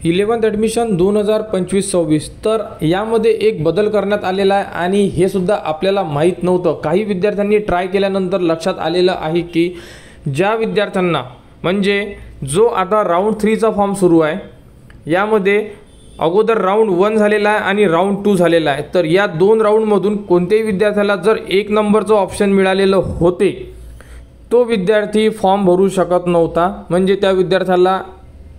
11th admission 2025-26 तर यामध्ये एक बदल करण्यात आलेला आहे आणि हे सुद्धा आपल्याला माहीत नव्हतं। काही विद्यार्थ्यांनी ट्राय केल्यानंतर लक्षात आलेलं आहे की ज्या विद्यार्थ्यांना म्हणजे जो आता राऊंड 3 चा फॉर्म सुरू आहे, यामध्ये अगोदर राऊंड 1 झालेला आहे आणि राऊंड 2 झालेला आहे। तर या दोन राऊंडमधून कोणत्याही विद्यार्थ्याला जर 1 नंबरचं ऑप्शन मिळालेलं होते, तो विद्यार्थी फॉर्म भरू शकत नव्हता, म्हणजे त्या विद्यार्थ्याला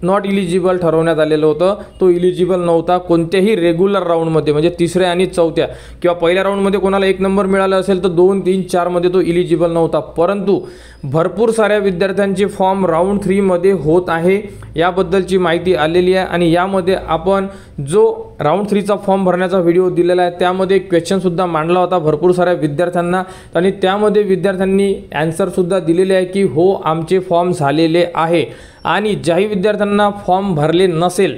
नॉट इलिजिबल ठरवण्यात आलेलं होतं। तो इलिजिबल नव्हता कोणत्याही रेग्युलर राऊंडमध्ये, म्हणजे तिसऱ्या आणि चौथ्या किंवा पहिल्या राऊंडमध्ये कोणाला 1 नंबर मिळाला असेल तर 2, 3, 4 मध्ये तो इलिजिबल नव्हता। परंतु भरपूर साऱ्या विद्यार्थ्यांचे फॉर्म राऊंड 3 मध्ये होत आहे, याबद्दलची माहिती आलेली आहे। आणि यामध्ये आपण जो राऊंड 3 चा फॉर्म भरण्याचा व्हिडिओ दिलेला आहे, त्यामध्ये क्वेश्चन सुद्धा मांडला होता भरपूर साऱ्या विद्यार्थ्यांना, आणि त्यामध्ये विद्यार्थ्यांनी आन्सर सुद्धा दिलेले आहे की हो आमचे फॉर्म झालेले आहे। आणि ज्याही विद्यार्थ्यांना फॉर्म भरले नसेल,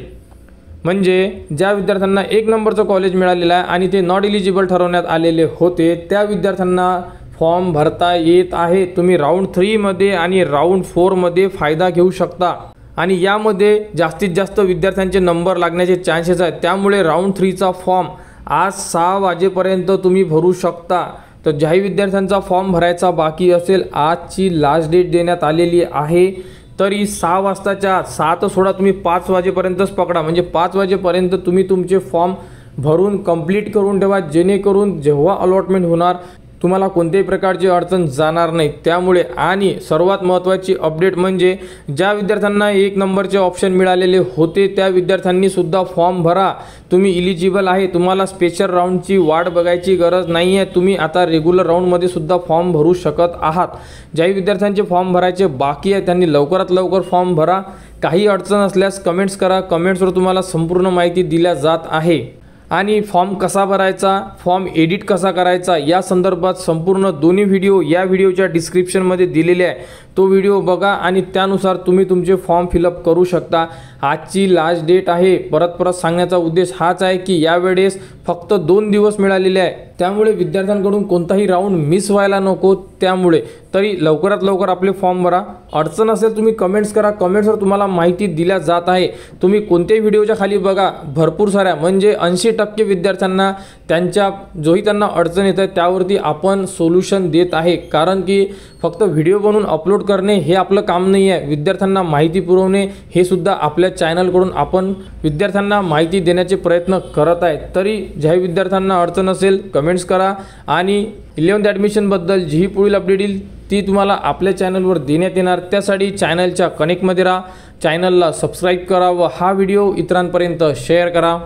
म्हणजे ज्या विद्यार्थ्यांना 1 नंबरचं कॉलेज मिळालेलं आहे आणि ते नॉट इलिजिबल ठरवण्यात आलेले होते, त्या विद्यार्थ्यांना फॉर्म भरता येत आहे। तुम्ही राऊंड 3 मध्ये आणि राऊंड 4 मध्ये फायदा घेऊ शकता आणि यामध्ये जास्तीत जास्त विद्यार्थ्यांचे नंबर लागण्याचे चान्सेस आहेत। त्यामुळे राऊंड 3 चा फॉर्म आज 6 वाजेपर्यंत तुम्ही भरू शकता। तर ज्याही विद्यार्थ्यांचा फॉर्म भरायचा बाकी असेल, आजची लास्ट डेट देण्यात आलेली आहे। तरी 6 वाजताच्या 7 सोडा तुम्ही 5 वाजेपर्यंतच पकडा, म्हणजे 5 वाजेपर्यंत तुम्ही तुमचे फॉर्म भरून कंप्लीट करून ठेवा, जेणेकरून जेव्हा अलॉटमेंट होणार तुम्हाला कोणत्याही प्रकारची अडचण जाणार नाही। त्यामुळे आणि सर्वात महत्त्वाची अपडेट म्हणजे ज्या विद्यार्थ्यांना 1 नंबरचे ऑप्शन मिळालेले होते, त्या विद्यार्थ्यांनी सुद्धा फॉर्म भरा। तुम्ही इलिजिबल आहे, तुम्हाला स्पेशल राऊंडची वाट बघायची गरज नाही आहे। तुम्ही आता रेग्युलर राऊंडमध्ये सुद्धा फॉर्म भरू शकत आहात। ज्याही विद्यार्थ्यांचे फॉर्म भरायचे बाकी आहे त्यांनी लवकरात लवकर फॉर्म भरा। काही अडचण असल्यास कमेंट्स करा, कमेंट्सवर तुम्हाला संपूर्ण माहिती दिल्या जात आहे। आणि फॉर्म कसा भरायचा, फॉर्म एडिट कसा करायचा, या संदर्भात संपूर्ण दोन्ही व्हिडिओ या व्हिडिओच्या डिस्क्रिप्शनमध्ये दिलेले आहे। तो व्हिडिओ बघा आणि त्यानुसार तुम्ही तुमचे फॉर्म फिलअप करू शकता। आजची लास्ट डेट आहे। परत सांगण्याचा उद्देश हाच आहे की यावेळेस फक्त 2 दिवस मिळालेले आहे, त्यामुळे विद्यार्थ्यांकडून कोणताही राऊंड मिस व्हायला नको। त्यामुळे तरी लवकरात लवकर आपले फॉर्म भरा। अडचण असेल तुम्ही कमेंट्स करा, कमेंट्सवर तुम्हाला माहिती दिल्या जात आहे। तुम्ही कोणत्याही व्हिडिओच्या खाली बघा, भरपूर साऱ्या म्हणजे 80% विद्यार्थ्यांना त्यांना अडचण येत आहे त्यावरती आपण सोल्युशन देत आहे। कारण की फक्त व्हिडिओ बनवून अपलोड करणे हे आपलं काम नाही आहे, विद्यार्थ्यांना माहिती पुरवणे हे सुद्धा आपल्या चॅनलकडून आपण विद्यार्थ्यांना माहिती देण्याचे प्रयत्न करत आहे। तरी ज्या विद्यार्थ्यांना अडचण असेल कमेंट्स करा आणि 11th ॲडमिशनबद्दल जी पुढील अपडेट येईल ती तुम्हाला आपल्या चॅनलवर देण्यात येणार। त्यासाठी चॅनलच्या कनेक्टमध्ये राहा, चॅनलला सबस्क्राईब करा व हा व्हिडिओ इतरांपर्यंत शेअर करा।